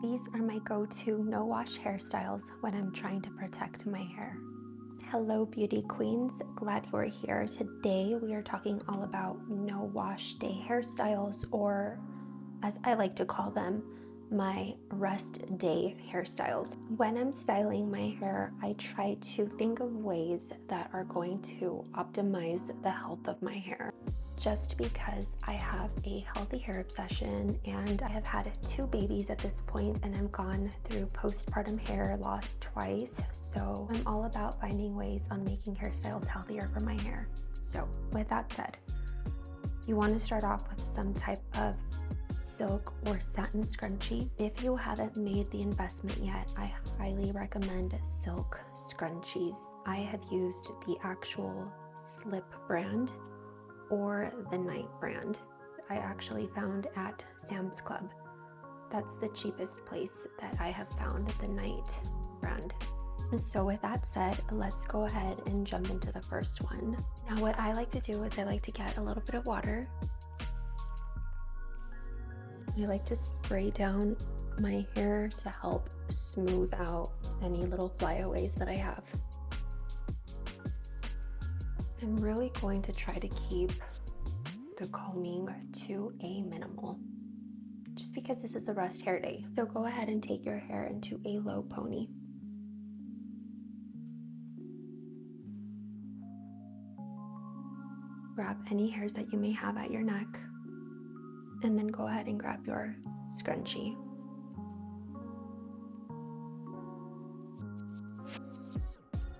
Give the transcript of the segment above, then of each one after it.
These are my go-to no-wash hairstyles when I'm trying to protect my hair. Hello, beauty queens. Glad you're here. Today, we are talking all about no-wash day hairstyles, or as I like to call them, my rest day hairstyles. When I'm styling my hair, I try to think of ways that are going to optimize the health of my hair. Just because I have a healthy hair obsession and I have had 2 babies at this point, and I've gone through postpartum hair loss twice. So I'm all about finding ways on making hairstyles healthier for my hair. So with that said, you want to start off with some type of silk or satin scrunchie. If you haven't made the investment yet, I highly recommend silk scrunchies. I have used the actual Slip brand or the Night brand. I actually found at Sam's Club. That's the cheapest place that I have found the Night brand. So with that said, let's go ahead and jump into the first one. Now what I like to do is I like to get a little bit of water. I like to spray down my hair to help smooth out any little flyaways that I have. I'm really going to try to keep the combing to a minimal, just because this is a rest hair day. So go ahead and take your hair into a low pony. Grab any hairs that you may have at your neck, and then go ahead and grab your scrunchie.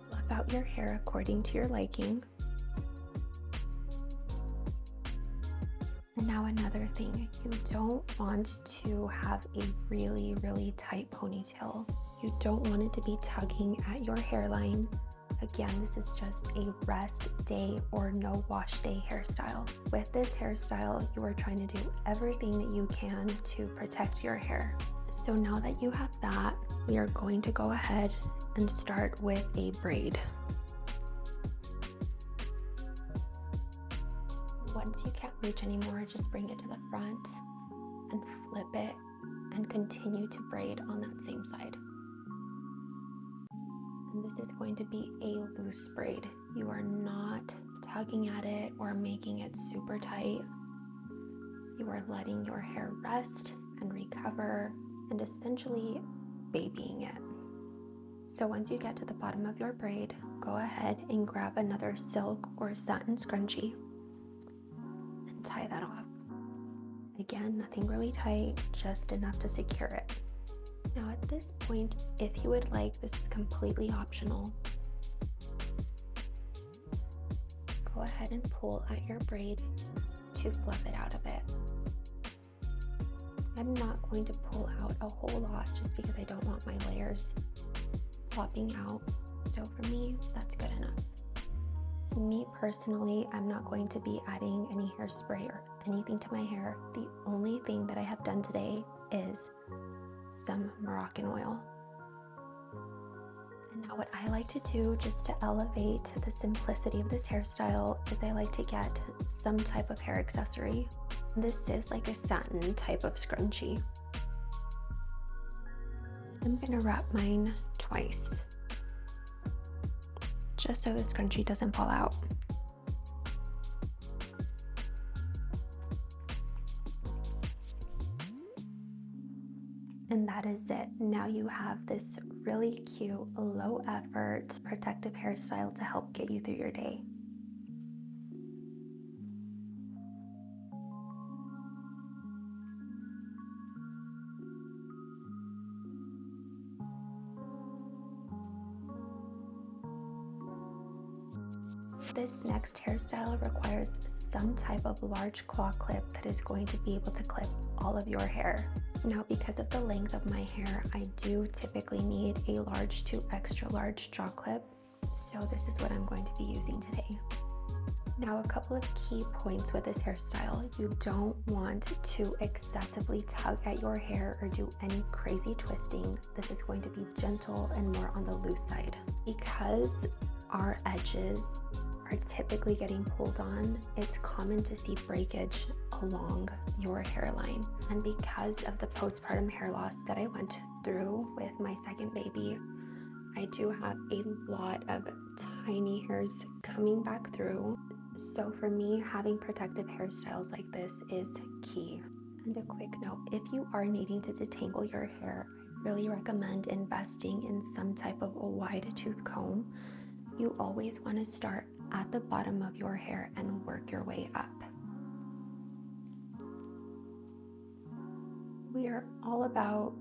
Fluff out your hair according to your liking. And now another thing, you don't want to have a really tight ponytail. You don't want it to be tugging at your hairline. Again, this is just a rest day or no wash day hairstyle. With this hairstyle, you are trying to do everything that you can to protect your hair. So now that you have that, we are going to go ahead and start with a braid. Once you can't reach anymore, just bring it to the front and flip it and continue to braid on that same side. And this is going to be a loose braid. You are not tugging at it or making it super tight. You are letting your hair rest and recover and essentially babying it. So once you get to the bottom of your braid, go ahead and grab another silk or satin scrunchie and tie that off. Again, nothing really tight, just enough to secure it. Now at this point, if you would like, this is completely optional. Go ahead and pull at your braid to fluff it out a bit. I'm not going to pull out a whole lot just because I don't want my layers flopping out. So for me, that's good enough. Me personally, I'm not going to be adding any hairspray or anything to my hair. The only thing that I have done today is some Moroccan oil. And now what I like to do just to elevate the simplicity of this hairstyle is I like to get some type of hair accessory. This is like a satin type of scrunchie. I'm gonna wrap mine twice, just so the scrunchie doesn't fall out. And that is it. Now you have this really cute, low effort, protective hairstyle to help get you through your day. This next hairstyle requires some type of large claw clip that is going to be able to clip all of your hair. Now, because of the length of my hair, I do typically need a large to extra large jaw clip. So this is what I'm going to be using today. Now, a couple of key points with this hairstyle. You don't want to excessively tug at your hair or do any crazy twisting. This is going to be gentle and more on the loose side. Because our edges are typically getting pulled on, it's common to see breakage along your hairline. And because of the postpartum hair loss that I went through with my second baby, I do have a lot of tiny hairs coming back through. So for me, having protective hairstyles like this is key. And a quick note, if you are needing to detangle your hair, I really recommend investing in some type of a wide tooth comb. You always want to start at the bottom of your hair and work your way up. We are all about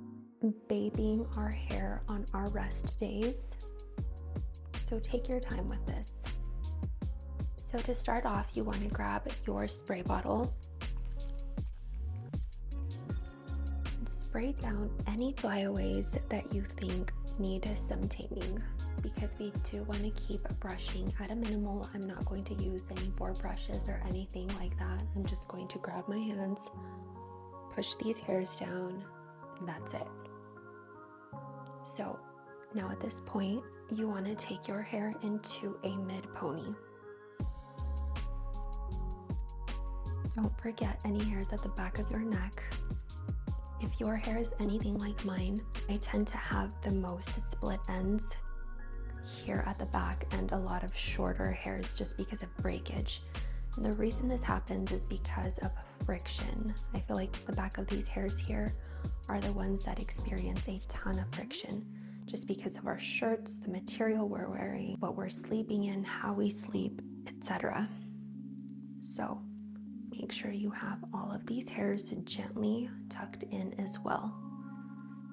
babying our hair on our rest days, so take your time with this. So to start off, you want to grab your spray bottle and spray down any flyaways that you think need some taming, because we do want to keep brushing at a minimal. I'm not going to use any boar brushes or anything like that. I'm just going to grab my hands, push these hairs down, and that's it. So now at this point, you want to take your hair into a mid pony. Don't forget any hairs at the back of your neck. If your hair is anything like mine, I tend to have the most split ends here at the back and a lot of shorter hairs just because of breakage. And the reason this happens is because of friction. I feel like the back of these hairs here are the ones that experience a ton of friction just because of our shirts, the material we're wearing, what we're sleeping in, how we sleep, etc. So make sure you have all of these hairs gently tucked in as well.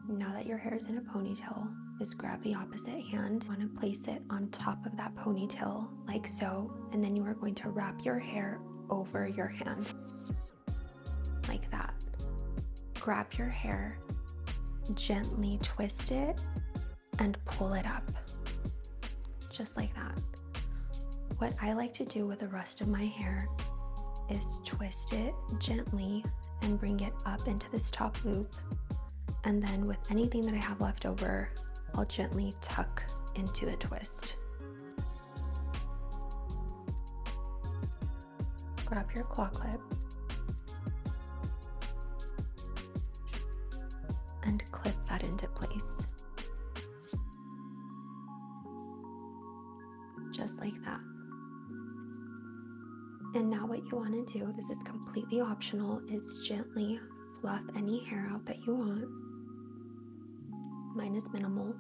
Now that your hair is in a ponytail, just grab the opposite hand. You want to place it on top of that ponytail like so, and then you are going to wrap your hair over your hand like that. Grab your hair, gently twist it, and pull it up, just like that. What I like to do with the rest of my hair is twist it gently and bring it up into this top loop, and then with anything that I have left over, I'll gently tuck into the twist. Grab your claw clip and clip that into place. Just like that. And now what you want to do, this is completely optional, is gently fluff any hair out that you want. Mine is minimal.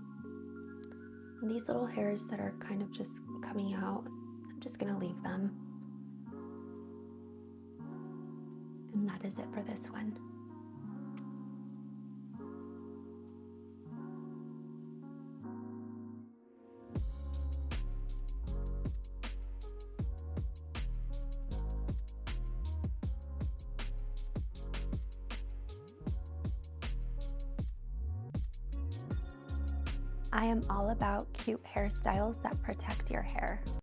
And these little hairs that are kind of just coming out, I'm just going to leave them. And that is it for this one. I am all about cute hairstyles that protect your hair.